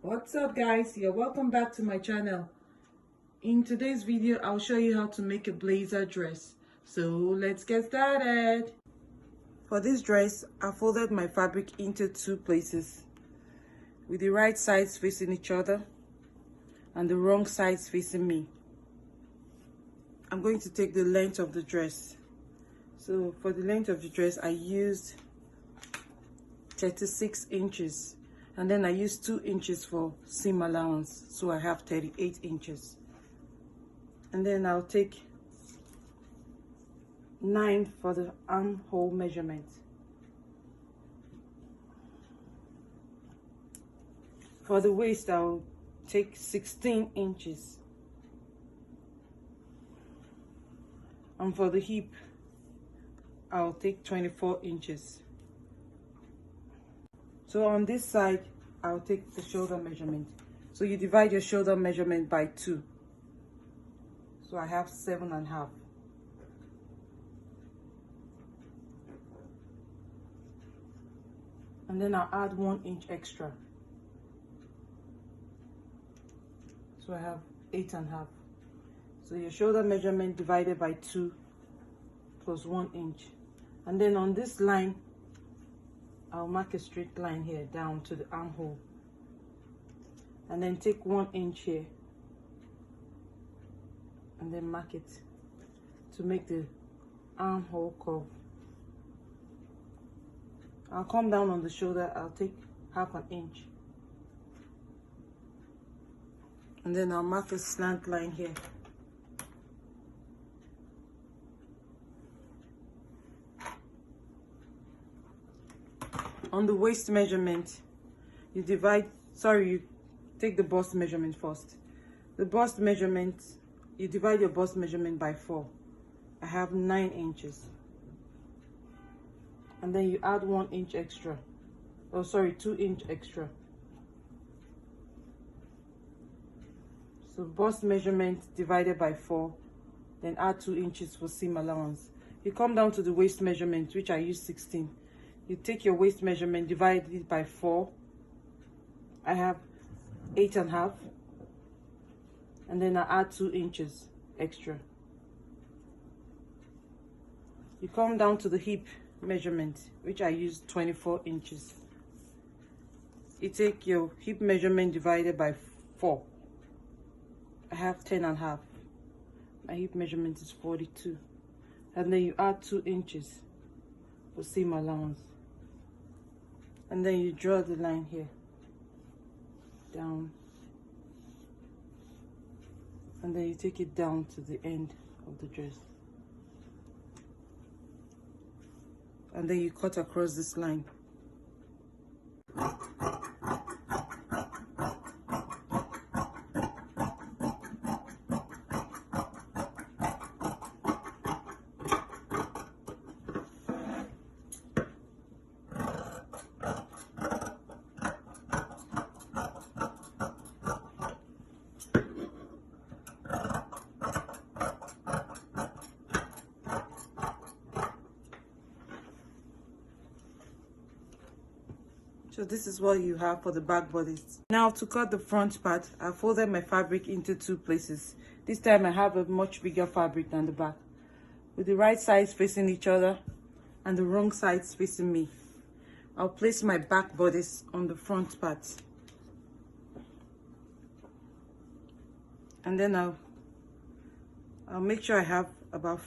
What's up guys, you're welcome back to my channel. In today's video I'll show you how to make a blazer dress, so let's get started. For this dress I folded my fabric into two places with the right sides facing each other and the wrong sides facing me. I'm going to take the length of the dress. So for the length of the dress I used 36 inches. And then I use 2 inches for seam allowance, so I have 38 inches. And then I'll take 9 for the armhole measurement. For the waist, I'll take 16 inches. And for the hip, I'll take 24 inches. So on this side, I'll take the shoulder measurement. So you divide your shoulder measurement by 2. So I have 7.5. And then I'll add 1 inch extra. So I have 8.5. So your shoulder measurement divided by 2 plus 1 inch. And then on this line, I'll mark a straight line here down to the armhole, and then take 1 inch here and then mark it to make the armhole curve. I'll come down on the shoulder, I'll take 1/2 inch, and then I'll mark a slant line here. On the waist measurement, you take the bust measurement first. The bust measurement, you divide your bust measurement by 4. I have 9 inches. And then you add 1 inch extra. 2 inch extra. So bust measurement divided by 4, then add 2 inches for seam allowance. You come down to the waist measurement, which I use 16. You take your waist measurement, divide it by 4. I have 8.5. And then I add 2 inches extra. You come down to the hip measurement, which I use 24 inches. You take your hip measurement divided by 4. I have 10.5. My hip measurement is 42. And then you add 2 inches for seam allowance. And then you draw the line here, down, and then you take it down to the end of the dress. And then you cut across this line. So this is what you have for the back bodice. Now to cut the front part, I folded my fabric into 2 places. This time I have a much bigger fabric than the back, with the right sides facing each other and the wrong sides facing me. I'll place my back bodice on the front part. And then I'll make sure I have about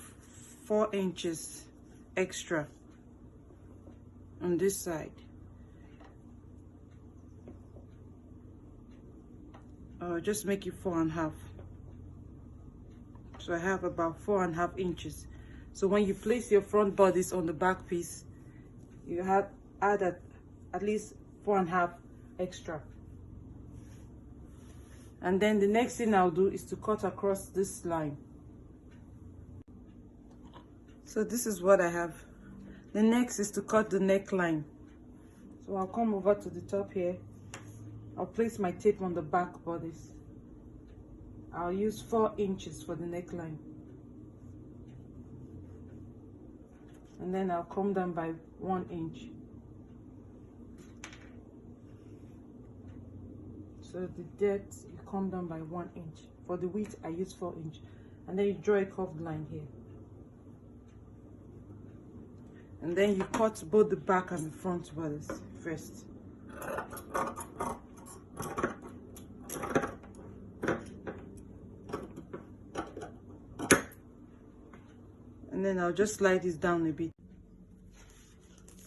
4 inches extra on this side. Just make it 4.5. So I have about 4.5 inches. So when you place your front bodice on the back piece, you add at least 4.5 extra. And then the next thing I'll do is to cut across this line. So this is what I have. The next is to cut the neckline. So I'll come over to the top here. I'll place my tape on the back bodice. I'll use 4 inches for the neckline. And then I'll come down by 1 inch. So the depth, you come down by 1 inch. For the width, I use 4 inch. And then you draw a curved line here. And then you cut both the back and the front bodies first. And then I'll just slide this down a bit.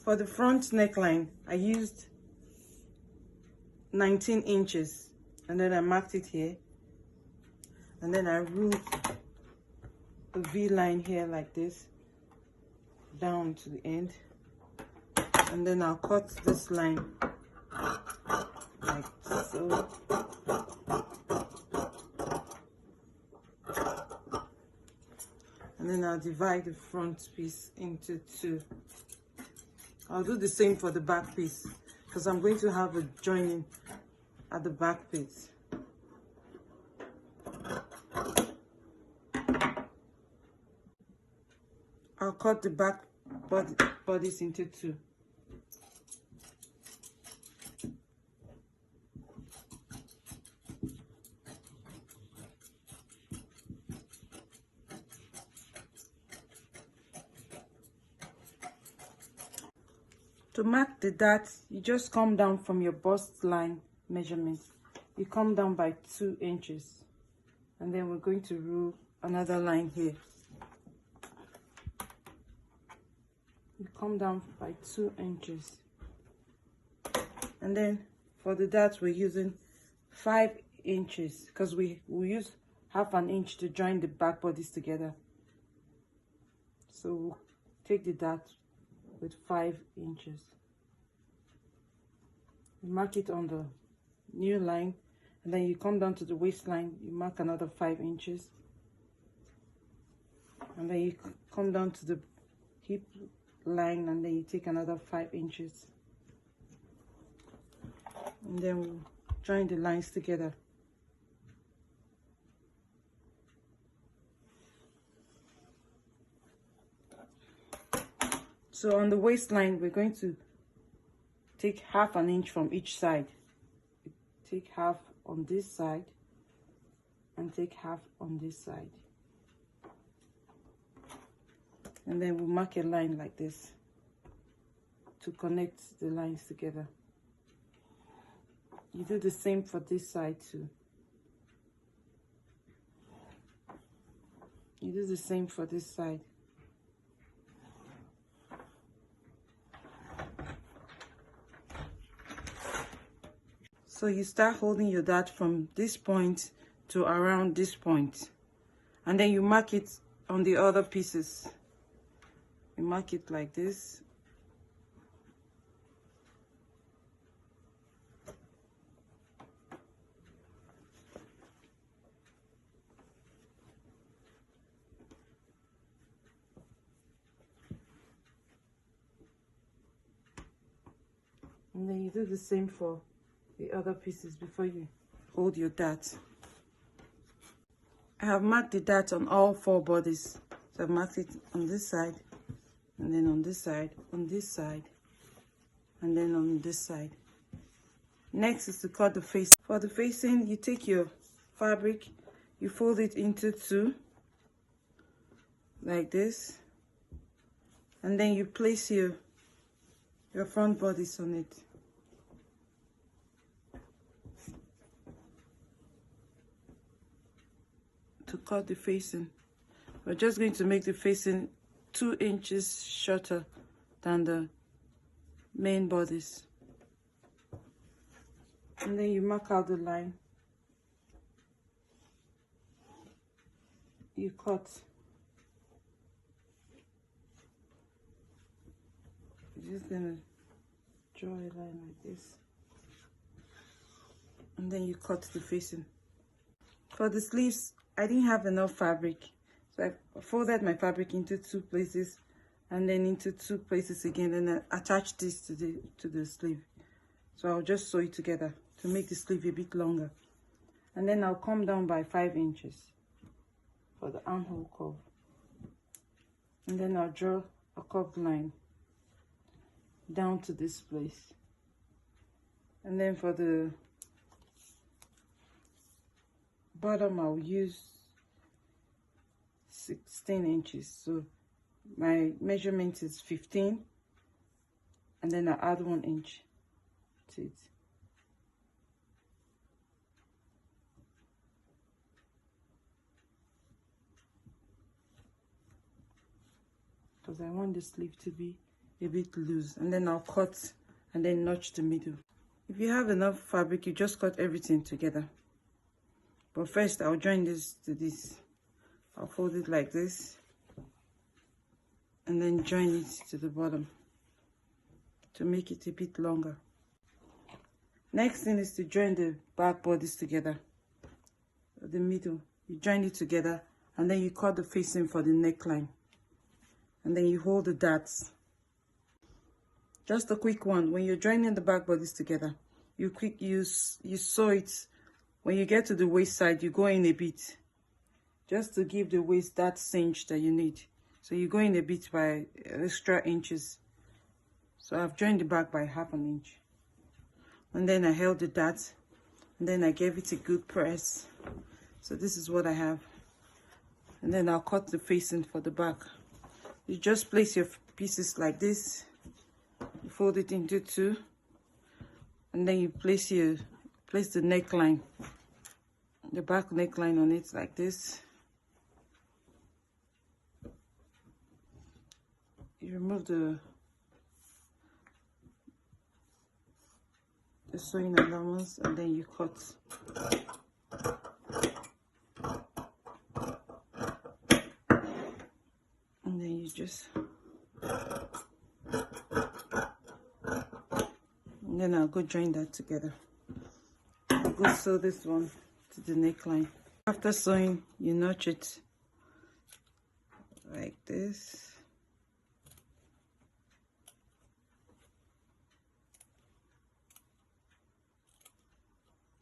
For the front neckline, I used 19 inches. And then I marked it here. And then I ruled a V line here like this, down to the end. And then I'll cut this line like so. And then I'll divide the front piece into 2. I'll do the same for the back piece because I'm going to have a joining at the back piece. I'll cut the back bodies into 2. To mark the dart, you just come down from your bust line measurement. You come down by 2 inches. And then we're going to rule another line here. You come down by 2 inches. And then for the dart, we're using 5 inches because we use half an inch to join the back bodies together. So we'll take the dart with 5 inches. You mark it on the new line, and then you come down to the waistline, you mark another 5 inches, and then you come down to the hip line, and then you take another 5 inches, and then we'll join the lines together. So on the waistline, we're going to take half an inch from each side. Take half on this side and take half on this side. And then we'll mark a line like this to connect the lines together. You do the same for this side too. You do the same for this side. So you start holding your dart from this point to around this point, and then you mark it on the other pieces. You mark it like this. And then you do the same for the other pieces before you hold your dart. I have marked the dart on all 4 bodies. So I've marked it on this side, and then on this side, on this side, and then on this side. Next is to cut the face. For the facing, you take your fabric, you fold it into 2, like this, and then you place your front bodies on it. To cut the facing, we're just going to make the facing 2 inches shorter than the main bodies. And then you mark out the line. You cut. You're just gonna draw a line like this. And then you cut the facing. For the sleeves, I didn't have enough fabric, so I folded my fabric into 2 places and then into 2 places again, and I attached this to the sleeve. So I'll just sew it together to make the sleeve a bit longer, and then I'll come down by 5 inches for the armhole curve, and then I'll draw a curved line down to this place, and then for the bottom I'll use 16 inches. So my measurement is 15, and then I add 1 inch to it. Because I want the sleeve to be a bit loose, and then I'll cut and then notch the middle. If you have enough fabric, you just cut everything together. But first I'll join this to this. I'll fold it like this and then join it to the bottom to make it a bit longer. Next thing is to join the back bodies together. The middle, you join it together, and then you cut the facing for the neckline, and then you hold the darts. Just a quick one: when you're joining the back bodies together, you sew it. When you get to the waist side, you go in a bit, just to give the waist that cinch that you need. So you go in a bit by extra inches. So I've joined the back by ½ inch, and then I held the dart, and then I gave it a good press. So this is what I have, and then I'll cut the facing for the back. You just place your pieces like this, you fold it into 2, and then you place the neckline, the back neckline on it like this. You remove the sewing allowance, and then you cut. And then you just, and then I'll go join that together. I'll go sew this one to the neckline. After sewing, you notch it like this.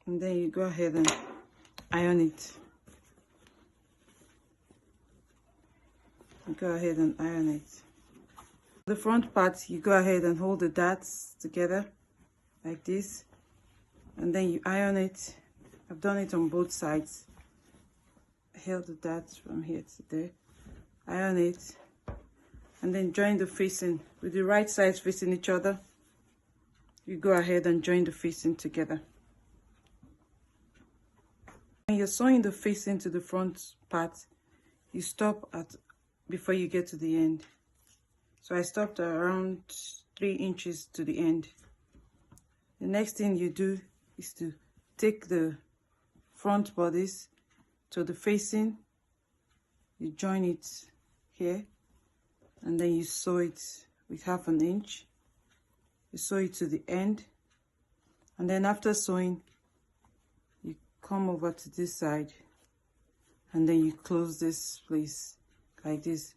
And then you go ahead and iron it. You go ahead and iron it. The front part, you go ahead and hold the darts together like this, and then you iron it. I've done it on both sides. I held the darts from here to there, iron it, and then join the facing with the right sides facing each other. You go ahead and join the facing together. When you're sewing the facing to the front part, you stop at before you get to the end. So I stopped around 3 inches to the end. The next thing you do is to take the front bodies to the facing, you join it here, and then you sew it with ½ inch. You sew it to the end, and then after sewing, you come over to this side, and then you close this place like this.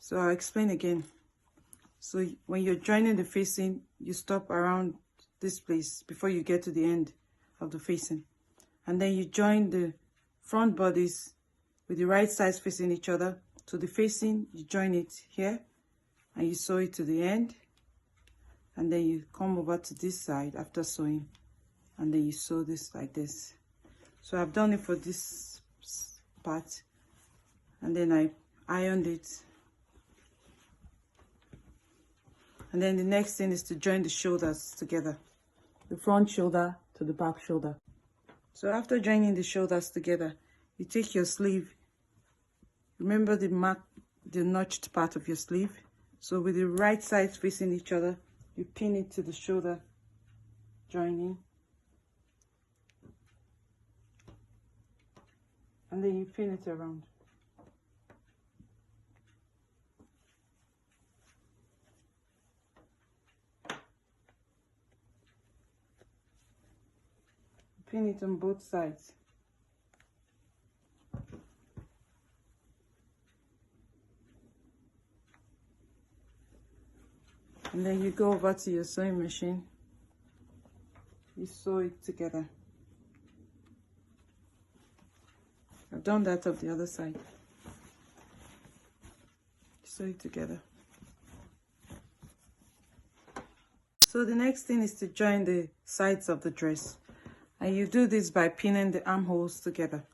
So I'll explain again. So when you're joining the facing, you stop around this place before you get to the end of the facing, and then you join the front bodies with the right sides facing each other to the facing. You join it here, and you sew it to the end, and then you come over to this side after sewing, and then you sew this like this. So I've done it for this part, and then I ironed it. And then the next thing is to join the shoulders together, the front shoulder to the back shoulder. So after joining the shoulders together, you take your sleeve. Remember the notched part of your sleeve. So with the right sides facing each other, you pin it to the shoulder joining, and then you pin it around. Pin it on both sides. And then you go over to your sewing machine. You sew it together. I've done that of the other side. Sew it together. So the next thing is to join the sides of the dress. And you do this by pinning the armholes together.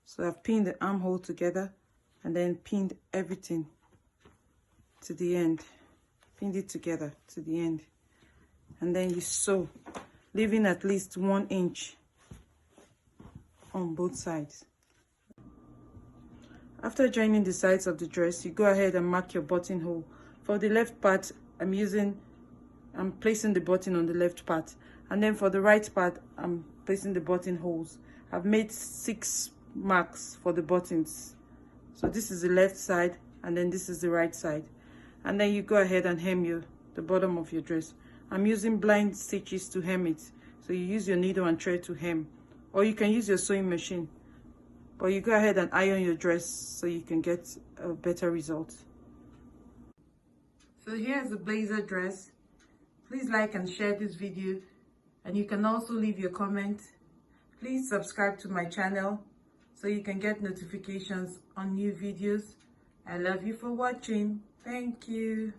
So I've pinned the armhole together and then pinned everything to the end. Pinned it together to the end. And then you sew, leaving at least 1 inch on both sides. After joining the sides of the dress, you go ahead and mark your buttonhole. For the left part, I'm placing the button on the left part, and then for the right part, I'm placing the buttonholes. I've made 6 marks for the buttons. So this is the left side, and then this is the right side. And then you go ahead and hem the bottom of your dress. I'm using blind stitches to hem it. So you use your needle and thread to hem, or you can use your sewing machine. But you go ahead and iron your dress so you can get a better result. So here's the blazer dress. Please like and share this video, and you can also leave your comment. Please subscribe to my channel so you can get notifications on new videos. I love you for watching. Thank you.